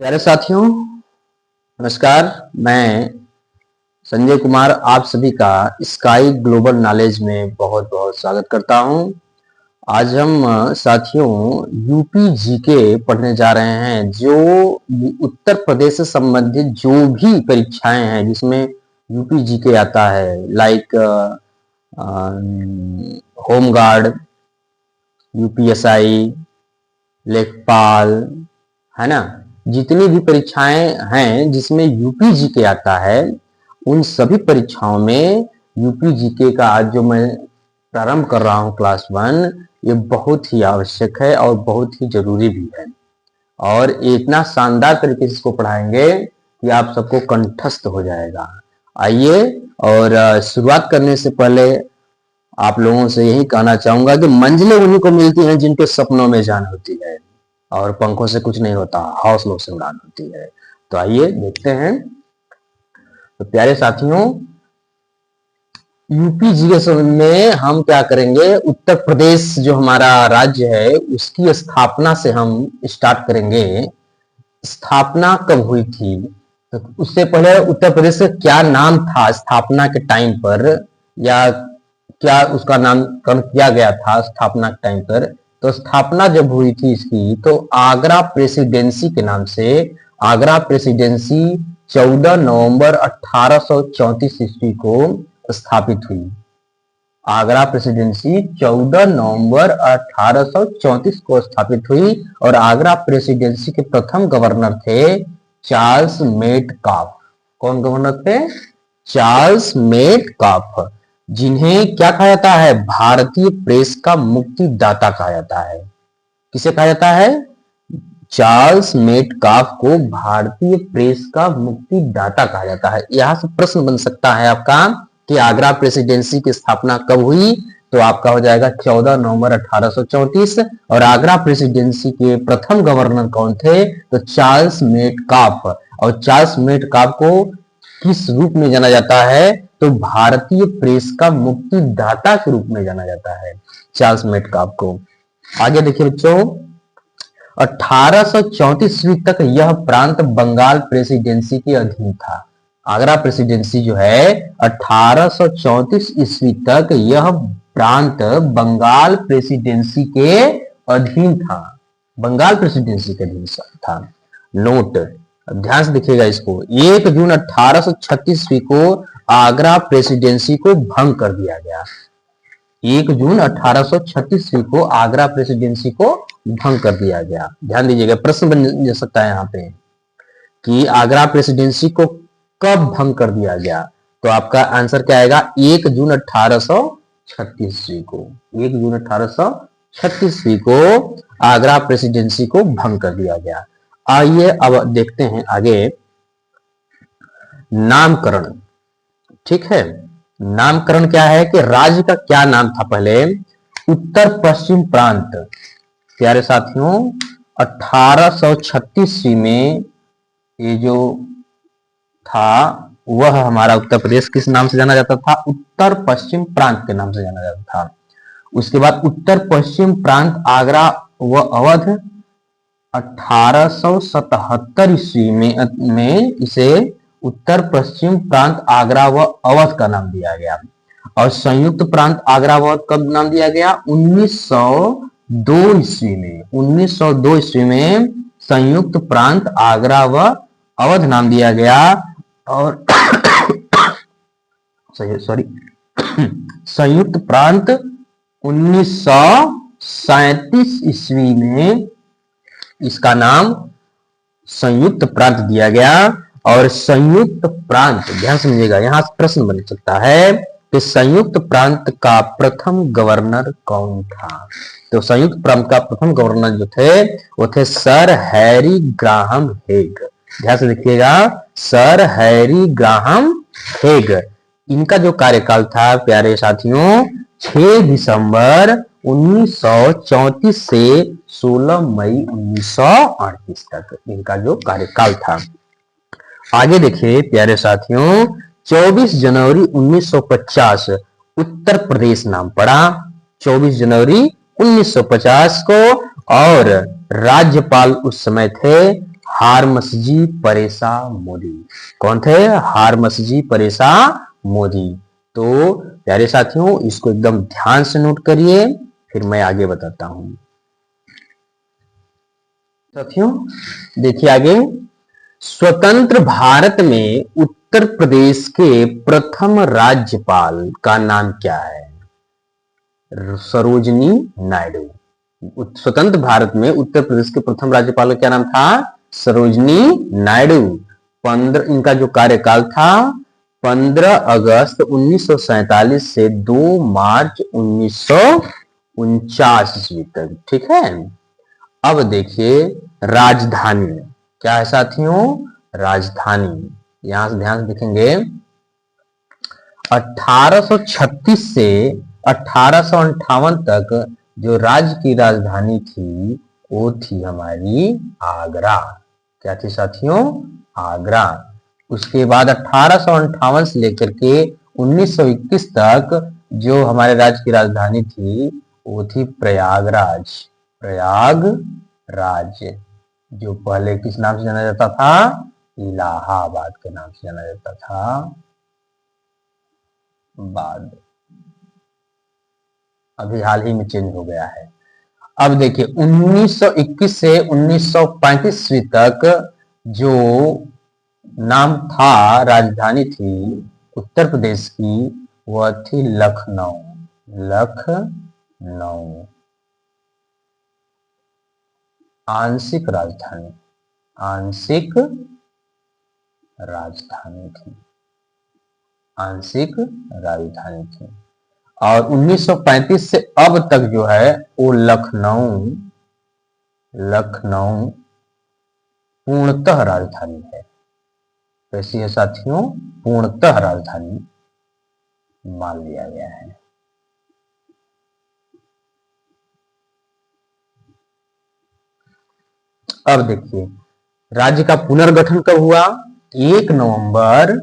प्यारे साथियों, नमस्कार। मैं संजय कुमार आप सभी का स्काई ग्लोबल नॉलेज में बहुत बहुत स्वागत करता हूं। आज हम साथियों यूपी जीके पढ़ने जा रहे हैं। जो उत्तर प्रदेश से संबंधित जो भी परीक्षाएं हैं जिसमें यूपी जीके आता है, लाइक होम गार्ड, यूपीएसआई, लेखपाल, है ना, जितनी भी परीक्षाएं हैं जिसमें यूपी जीके आता है, उन सभी परीक्षाओं में यूपी जीके का आज जो मैं प्रारंभ कर रहा हूं क्लास 1, ये बहुत ही आवश्यक है और बहुत ही जरूरी भी है। और इतना शानदार तरीके से इसको पढ़ाएंगे कि आप सबको कंठस्थ हो जाएगा। आइए, और शुरुआत करने से पहले आप लोगों से यही कहना चाहूंगा कि मंजिलें उन्हीं को मिलती हैं जिनके सपनों में जान होती है, और पंखों से कुछ नहीं होता, हौसलों से उड़ान होती है। तो आइए देखते हैं। तो प्यारे साथियों, यूपी जीके में हम क्या करेंगे, उत्तर प्रदेश जो हमारा राज्य है उसकी स्थापना से हम स्टार्ट करेंगे। स्थापना कब हुई थी, तो उससे पहले उत्तर प्रदेश का क्या नाम था स्थापना के टाइम पर, या क्या उसका नामकरण किया गया था स्थापना के टाइम पर। तो स्थापना जब हुई थी इसकी, तो आगरा प्रेसिडेंसी के नाम से आगरा प्रेसिडेंसी 14 नवंबर 1834 ईस्वी को स्थापित हुई। आगरा प्रेसिडेंसी 14 नवंबर 1834 को स्थापित हुई, और आगरा प्रेसिडेंसी के प्रथम गवर्नर थे चार्ल्स मेटकाफ। कौन गवर्नर थे? चार्ल्स मेटकाफ, जिन्हें क्या कहा जाता है? भारतीय प्रेस का मुक्तिदाता कहा जाता है। किसे कहा जाता है? चार्ल्स मेटकाफ को भारतीय प्रेस का मुक्तिदाता कहा जाता है। यहां से प्रश्न बन सकता है आपका कि आगरा प्रेसिडेंसी की स्थापना कब हुई, तो आपका हो जाएगा 14 नवंबर 1834। और आगरा प्रेसिडेंसी के प्रथम गवर्नर कौन थे? तो चार्ल्स मेटकाफ। और चार्ल्स मेटकाफ को किस रूप में जाना जाता है? तो भारतीय प्रेस का मुक्तिदाता के रूप में जाना जाता है चार्ल्स मेटकाफ को। आगे देखिए बच्चों, 1834 ईस्वी तक यह प्रांत बंगाल प्रेसिडेंसी के अधीन था। आगरा प्रेसिडेंसी जो है 1834 ईस्वी तक यह प्रांत बंगाल प्रेसिडेंसी के अधीन था। बंगाल प्रेसिडेंसी के अधीन था। नोट, ध्यान से देखिएगा इसको। 1 जून 1836 ईस्वी को आगरा प्रेसिडेंसी को भंग कर दिया गया। 1 जून 1836 ईस्वी को आगरा प्रेसिडेंसी को भंग कर दिया गया। ध्यान दीजिएगा, प्रश्न बन सकता है यहाँ पे कि आगरा प्रेसिडेंसी को कब भंग कर दिया गया। तो आपका आंसर क्या आएगा? 1 जून 1836 ईस्वी को। 1 जून 1836 ईस्वी को आगरा प्रेसिडेंसी को भंग कर दिया गया। आइए अब देखते हैं आगे नामकरण। ठीक है, नामकरण क्या है कि राज्य का क्या नाम था पहले? उत्तर पश्चिम प्रांत। प्यारे साथियों, 1836 ईस्वी में ये जो था वह हमारा उत्तर प्रदेश किस नाम से जाना जाता था? उत्तर पश्चिम प्रांत के नाम से जाना जाता था। उसके बाद उत्तर पश्चिम प्रांत आगरा व अवध 1877 ईस्वी में इसे उत्तर पश्चिम प्रांत आगरा व अवध का नाम दिया गया। और संयुक्त प्रांत आगरा व अवध कब नाम दिया गया? 1902 ईस्वी में। 1902 ईस्वी में संयुक्त प्रांत आगरा व अवध नाम दिया गया। और संयुक्त प्रांत 1937 ईस्वी में इसका नाम संयुक्त प्रांत दिया गया। और संयुक्त प्रांत, ध्यान समझिएगा, यहां प्रश्न बन सकता है कि संयुक्त प्रांत का प्रथम गवर्नर कौन था। तो संयुक्त प्रांत का प्रथम गवर्नर जो थे वो थे सर हैरी ग्राहम हेग। ध्यान से देखिएगा, सर हैरी ग्राहम हेग। इनका जो कार्यकाल था प्यारे साथियों 6 दिसंबर 1934 से 16 मई 1938 तक इनका जो कार्यकाल था। आगे देखिए प्यारे साथियों, 24 जनवरी 1950 उत्तर प्रदेश नाम पड़ा। 24 जनवरी 1950 को। और राज्यपाल उस समय थे हारमसजी परेशा मोदी। कौन थे? हारमसजी परेशा मोदी। तो प्यारे साथियों, इसको एकदम ध्यान से नोट करिए, फिर मैं आगे बताता हूं। साथियों देखिए आगे, स्वतंत्र भारत में उत्तर प्रदेश के प्रथम राज्यपाल का नाम क्या है? सरोजनी नायडू। स्वतंत्र भारत में उत्तर प्रदेश के प्रथम राज्यपाल का क्या नाम था? सरोजनी नायडू। 15 इनका जो कार्यकाल था 15 अगस्त 1947 से 2 मार्च 1949 ईस्वी तक। ठीक है। अब देखिए राजधानी क्या है साथियों? राजधानी, यहां से ध्यान से देखेंगे, 1836 से 1858 तक जो राज्य की राजधानी थी वो थी हमारी आगरा। क्या थी साथियों? आगरा। उसके बाद 1858 से लेकर के 1921 तक जो हमारे राज्य की राजधानी थी वो थी प्रयागराज। प्रयागराज, जो पहले किस नाम से जाना जाता था? इलाहाबाद के नाम से जाना जाता था। बाद अभी हाल ही में चेंज हो गया है। अब देखिए 1921 से 1935 ईस्वी तक जो नाम था, राजधानी थी उत्तर प्रदेश की, वह थी लखनऊ। लखनऊ आंशिक राजधानी, आंशिक राजधानी थी, आंशिक राजधानी थी। और 1935 से अब तक जो है वो लखनऊ पूर्णतः राजधानी है। कैसी है साथियों? पूर्णतः राजधानी मान लिया गया है। अब देखिए राज्य का पुनर्गठन कब हुआ? 1 नवंबर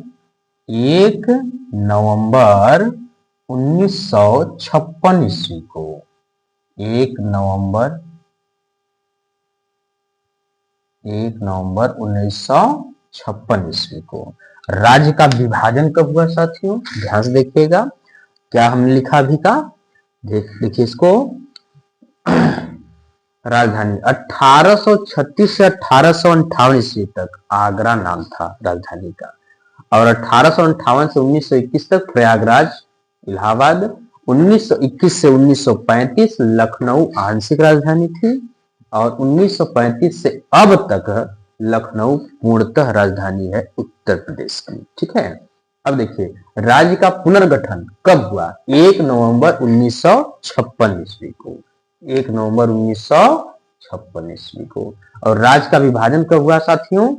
1956 ईस्वी को। 1 नवंबर 1956 ईस्वी को। राज्य का विभाजन कब हुआ साथियों? ध्यान से देखिएगा, क्या हमने लिखा अभी का, देखिए इसको। राजधानी 1836 से 1858 ईस्वी तक आगरा नाम था राजधानी का, और 1858 से 1921 तक प्रयागराज इलाहाबाद, 1921 से 1935 लखनऊ आंशिक राजधानी थी, और 1935 से अब तक लखनऊ पूर्णतः राजधानी है उत्तर प्रदेश की। ठीक है। अब देखिए राज्य का पुनर्गठन कब हुआ? 1 नवंबर 1956 ईस्वी को। 1 नवंबर 1956 ईस्वी को। और राज्य का विभाजन कब हुआ साथियों?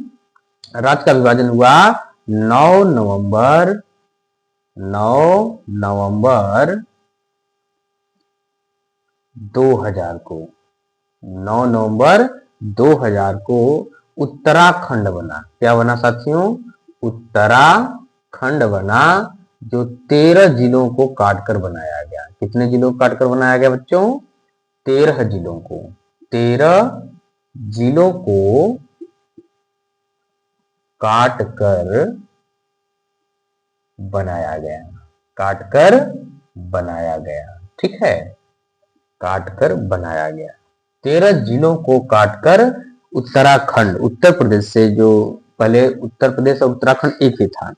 राज्य का विभाजन हुआ 9 नवंबर 2000 को। 9 नवंबर 2000 को उत्तराखंड बना। क्या बना साथियों? उत्तराखंड बना, जो 13 जिलों को काटकर बनाया गया। कितने जिलों को काटकर बनाया गया बच्चों? 13 जिलों को। 13 जिलों को काटकर बनाया गया। काटकर बनाया गया। ठीक है। काटकर बनाया गया। 13 जिलों को काटकर उत्तराखंड, उत्तर प्रदेश से, जो पहले उत्तर प्रदेश और उत्तराखंड एक ही था,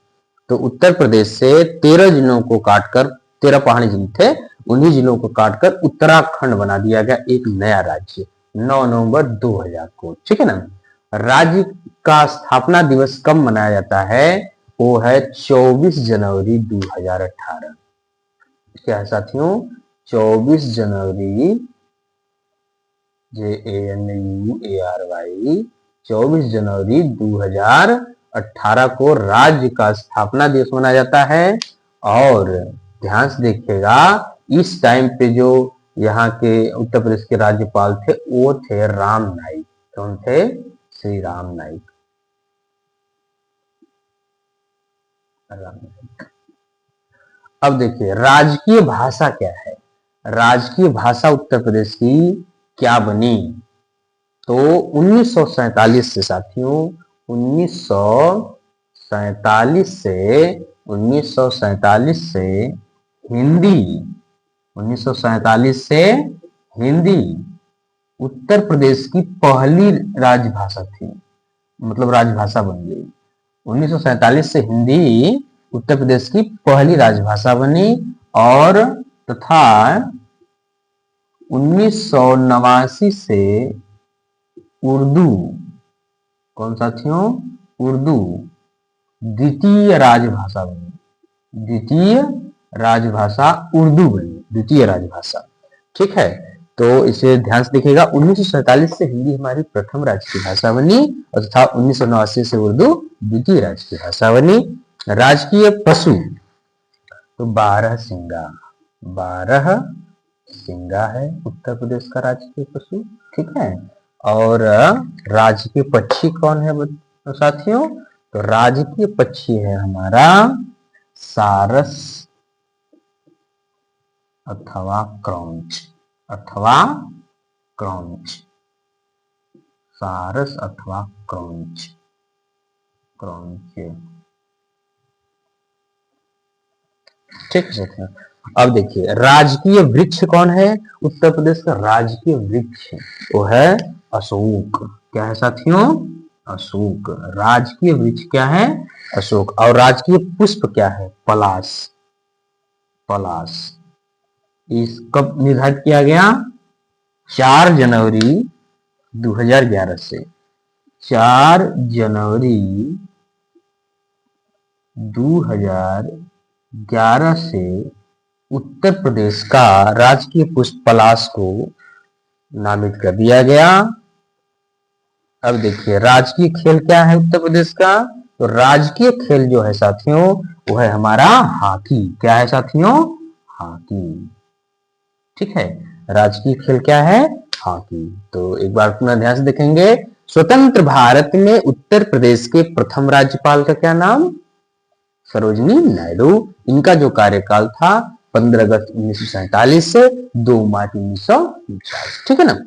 तो उत्तर प्रदेश से 13 जिलों को काटकर, 13 पहाड़ी जिले थे, उन्हीं जिलों को काटकर उत्तराखंड बना दिया गया, एक नया राज्य 9 नवंबर 2000 को। ठीक है ना। राज्य का स्थापना दिवस कब मनाया जाता है? वो है 24 जनवरी 2018। क्या है साथियों? 24 जनवरी, JANUARY, 24 जनवरी 2018 को राज्य का स्थापना दिवस मनाया जाता है। और ध्यान से देखिएगा, इस टाइम पे जो यहाँ के उत्तर प्रदेश के राज्यपाल थे वो थे राम नाईक। कौन थे? श्री राम नाईक। अब देखिए राजकीय भाषा क्या है? राजकीय भाषा उत्तर प्रदेश की क्या बनी? तो 1947 से साथियों, 1947 से हिंदी, 1947 से हिंदी उत्तर प्रदेश की पहली राजभाषा थी, मतलब राजभाषा बन गई। 1947 से हिंदी उत्तर प्रदेश की पहली राजभाषा बनी, और तथा 1989 से उर्दू, कौन साथियों, उर्दू द्वितीय राजभाषा बनी, द्वितीय राजभाषा उर्दू बनी, द्वितीय राजभाषा। ठीक है, तो इसे ध्यान से देखिएगा। 1947 से हिंदी हमारी प्रथम राजकीय भाषा बनी, और तथा 1989 से उर्दू द्वितीय राजकीय भाषा बनी। राजकीय पशु तो 12 सिंगा है उत्तर प्रदेश का राजकीय पशु। ठीक है, और राजकीय पक्षी कौन है साथियों, तो राजकीय पक्षी है हमारा सारस अथवा क्रौंच, सारस अथवा क्रौंच। ठीक है, अब देखिए राजकीय वृक्ष कौन है उत्तर प्रदेश का, राजकीय वृक्ष वो है अशोक। क्या है साथियों, अशोक। राजकीय वृक्ष क्या है, अशोक। और राजकीय पुष्प क्या है, पलाश। इस कब निर्धारित किया गया, 4 जनवरी 2011 से, 4 जनवरी 2011 से उत्तर प्रदेश का राजकीय पुष्प पलाश को नामित कर दिया गया। अब देखिए राजकीय खेल क्या है उत्तर प्रदेश का, तो राजकीय खेल जो है साथियों वो है हमारा हॉकी। क्या है साथियों, हॉकी। ठीक है, राजकीय खेल क्या है, हॉकी। तो एक बार पुनः ध्यान से देखेंगे। स्वतंत्र भारत में उत्तर प्रदेश के प्रथम राज्यपाल का क्या नाम, सरोजिनी नायडू। इनका जो कार्यकाल था 15 अगस्त 1947 से 2 मार्च 1949। ठीक है ना।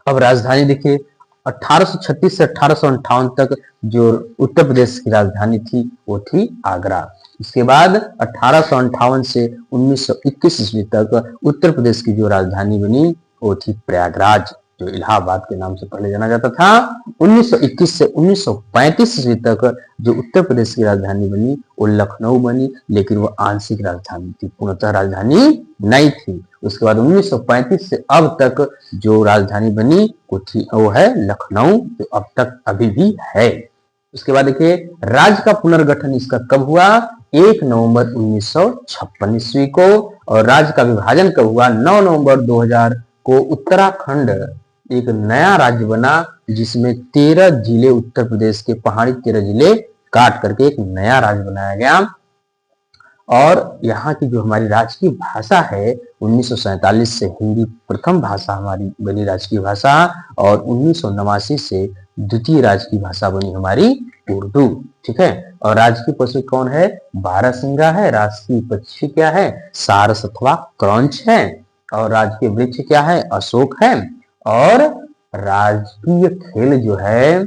अब राजधानी देखिए, 1836 से 1858 तक जो उत्तर प्रदेश की राजधानी थी वो थी आगरा। इसके बाद 1858 से 1921 ईस्वी तक उत्तर प्रदेश की जो राजधानी बनी वो थी प्रयागराज, जो इलाहाबाद के नाम से पहले जाना जाता था। 1921 से 1935 ईस्वी तक जो उत्तर प्रदेश की राजधानी बनी वो लखनऊ बनी, लेकिन वो आंशिक राजधानी थी, पूर्णतः राजधानी नहीं थी। उसके बाद 1935 से अब तक जो राजधानी बनी वो थी वो है लखनऊ, जो अब तक अभी भी है। उसके बाद देखिए राज्य का पुनर्गठन इसका कब हुआ, 1 नवंबर 1956 ईस्वी को। और राज्य का विभाजन कब हुआ, 9 नवंबर 2000 को। उत्तराखंड एक नया राज्य बना जिसमें 13 जिले, उत्तर प्रदेश के पहाड़ी 13 जिले काट करके एक नया राज्य बनाया गया। और यहाँ की जो हमारी राजकीय भाषा है 1947 से हिंदी प्रथम भाषा हमारी बनी राजकीय भाषा, और 1989 से द्वितीय राजकीय भाषा बनी हमारी उर्दू। ठीक है, और राजकीय पशु कौन है, 12 सिंगा है। राजकीय पक्षी क्या है, सारस अथवा क्रौंच है। और राजकीय वृक्ष क्या है, अशोक है। और राजकीय खेल जो है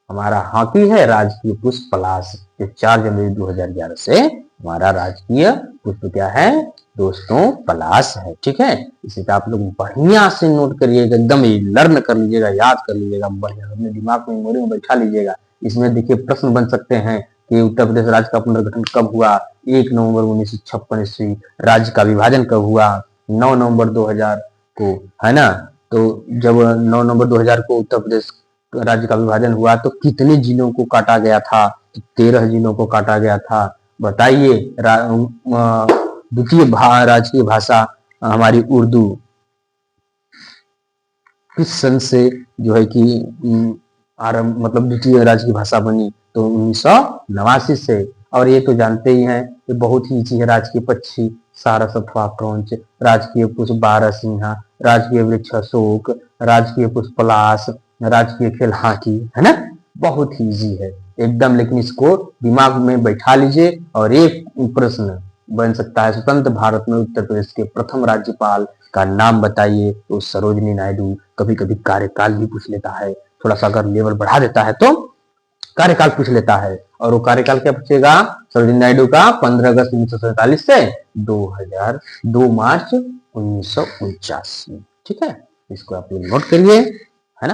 हमारा हॉकी है। राजकीय पुष्प पलाश, जो 4 जनवरी 2011 से हमारा राजकीय पुष्प क्या है दोस्तों, पलाश है। ठीक है, इसे तो आप लोग बढ़िया से नोट करिएगा, एकदम लर्न कर लीजिएगा, याद कर लीजिएगा, बढ़िया अपने दिमाग में मेमोरी में बैठा लीजिएगा। इसमें देखिए प्रश्न बन सकते हैं कि उत्तर प्रदेश राज्य का पुनर्गठन कब हुआ, 1 नवंबर 1956 ईस्वी। राज्य का विभाजन कब हुआ, 9 नवंबर 2000 को, है ना। तो जब 9 नवंबर 2000 को उत्तर प्रदेश राज्य का विभाजन हुआ तो कितने जिलों को काटा गया था, तो 13 जिलों को काटा गया था। बताइए द्वितीय राजकीय भाषा हमारी उर्दू किस सन से जो है कि आरंभ, मतलब द्वितीय राजकीय भाषा बनी, तो 1989 से। और ये तो जानते ही हैं कि बहुत ही चीज है, राजकीय पक्षी सारस अथवा क्रौंच, राजकीय पुष्प 12 सिंहा, राजकीय वृक्ष अशोक, राजकीय पुष्प पलाश, राजकीय खेल हॉकी, है ना। बहुत ही इजी है एकदम, लेकिन इसको दिमाग में बैठा लीजिए। और एक प्रश्न बन सकता है स्वतंत्र भारत में उत्तर प्रदेश के प्रथम राज्यपाल का नाम बताइए, तो सरोजिनी नायडू। कभी कभी कार्यकाल भी पूछ लेता है, थोड़ा सा अगर लेवल बढ़ा देता है तो कार्यकाल पूछ लेता है, और वो कार्यकाल क्या पूछेगा सरोजिनी नायडू का 15 अगस्त 1947 से 2 मार्च 1949। ठीक है, इसको आप लोग नोट करिए, है ना।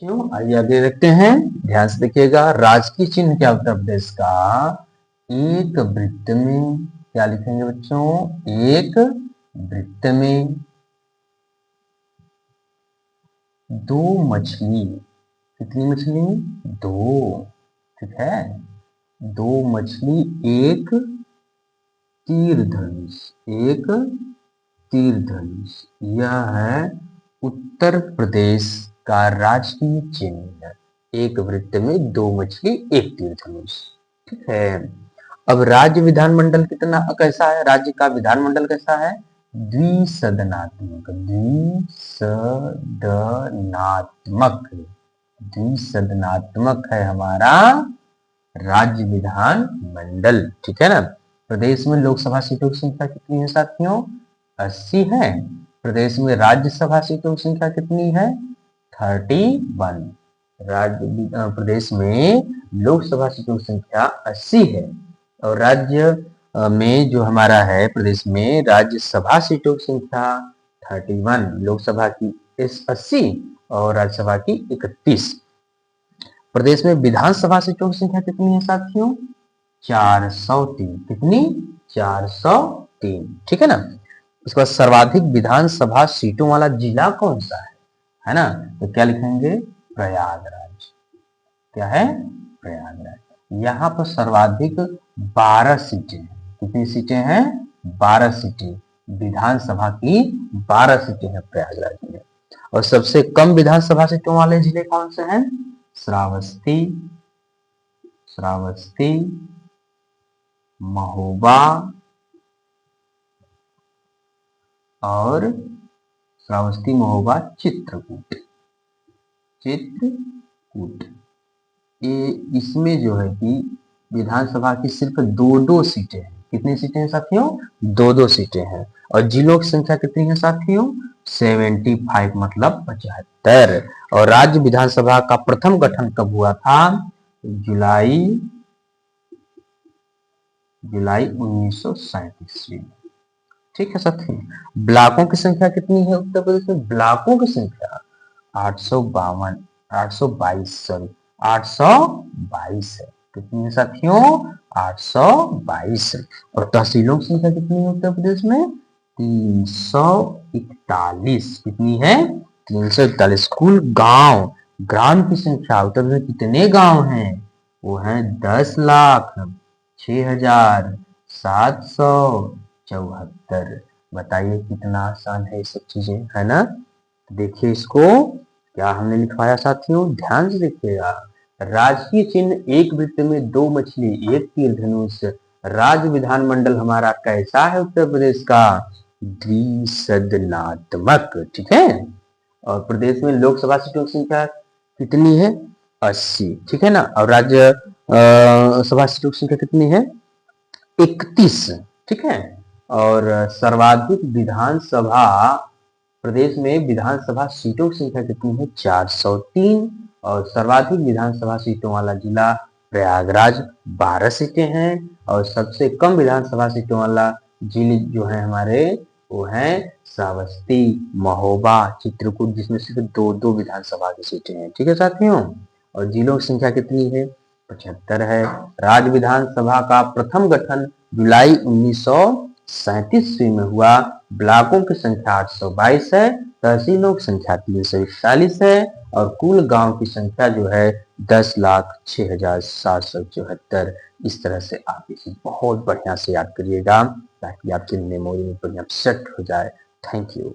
क्यों, आइए आगे देखते हैं, ध्यान से देखिएगा। राजकीय चिन्ह क्या उत्तर प्रदेश का, एक वृत्त में, क्या लिखेंगे बच्चों, एक वृत्त में दो मछली, कितनी मछली, दो, ठीक है, दो मछली एक तीर धनुष, एक तीर धनुष, यह है उत्तर प्रदेश का राजकीय चिन्ह। एक वृत्त में दो मछली एक तीर धनुष, ठीक है। अब राज्य विधानमंडल कितना कैसा है, राज्य का विधानमंडल कैसा है, द्विसदनात्मक, द्विसदनात्मक, द्विसदनात्मक है हमारा राज्य विधान मंडल, ठीक है ना। प्रदेश में लोकसभा सीटों की संख्या कितनी है साथियों, 80 है। प्रदेश में राज्यसभा सीटों की संख्या कितनी है, 31। प्रदेश में लोकसभा सीटों की संख्या 80 है, और राज्य में जो हमारा है प्रदेश में राज्यसभा सीटों की संख्या 31, लोकसभा की 80 और राज्यसभा की 31। प्रदेश में विधानसभा सीटों की संख्या कितनी है साथियों, 403, कितनी, 403, ठीक है ना। उसके बाद सर्वाधिक विधानसभा सीटों वाला जिला कौन सा है ना, तो क्या लिखेंगे, प्रयागराज, क्या है, प्रयागराज। यहाँ पर सर्वाधिक 12 सीटें हैं, कितनी सीटें हैं, 12 सीटें, विधानसभा की 12 सीटें हैं प्रयागराज में। और सबसे कम विधानसभा सीटों वाले जिले कौन से हैं, श्रावस्ती, श्रावस्ती, महोबा और श्रावस्ती, महोबा, चित्रकूट, चित्रकूट। ये इसमें जो है कि विधानसभा की सिर्फ दो सीटें हैं, कितनी सीटें हैं साथियों, दो सीटें हैं। और जिलों की संख्या कितनी है साथियों, 75, मतलब 75। और राज्य विधानसभा का प्रथम गठन कब हुआ था, जुलाई 1937 में, ठीक है साथियों। ब्लॉकों की संख्या कितनी है उत्तर प्रदेश में, ब्लॉकों की संख्या 852, 822, सॉरी 822 है, कितनी है साथियों, 822। और तहसीलों की संख्या कितनी है उत्तर प्रदेश में, 341, कितनी है, 341। कुल गांव, ग्राम की संख्या उत्तर प्रदेश में कितने गांव हैं, वो है 10,06,774। बताइए कितना आसान है ये सब चीजें, है ना। देखिए इसको क्या हमने लिखवाया साथियों, ध्यान से देखिएगा। राजकीय चिन्ह एक वृत्त में दो मछली एक तीर धनुष, राज्य विधानमंडल हमारा कैसा है उत्तर प्रदेश का, द्विसदनात्मक, ठीक है। और प्रदेश में लोकसभा सीटों की संख्या कितनी है, 80, ठीक है ना। और राज्य सभा सीटों की संख्या कितनी है, 31, ठीक है। और सर्वाधिक विधानसभा, प्रदेश में विधानसभा सीटों की संख्या कितनी है, 403। और सर्वाधिक विधानसभा सीटों वाला जिला प्रयागराज, 12 सीटें हैं। और सबसे कम विधानसभा सीटों वाला जिले जो है हमारे, वो है श्रावस्ती, महोबा, चित्रकूट, जिसमें सिर्फ दो विधानसभा की सीटें हैं, ठीक है साथियों। और जिलों की संख्या कितनी है, 75 है। राज्य विधानसभा का प्रथम गठन जुलाई 1937 में हुआ। ब्लॉकों की संख्या 822 है, तहसीलों की संख्या 341 है, और कुल गांव की संख्या जो है 10,06,774। इस तरह से आप इसे बहुत बढ़िया से याद करिएगा, ताकि आपकी मेमोरी में बढ़िया सेट हो जाए। Thank you.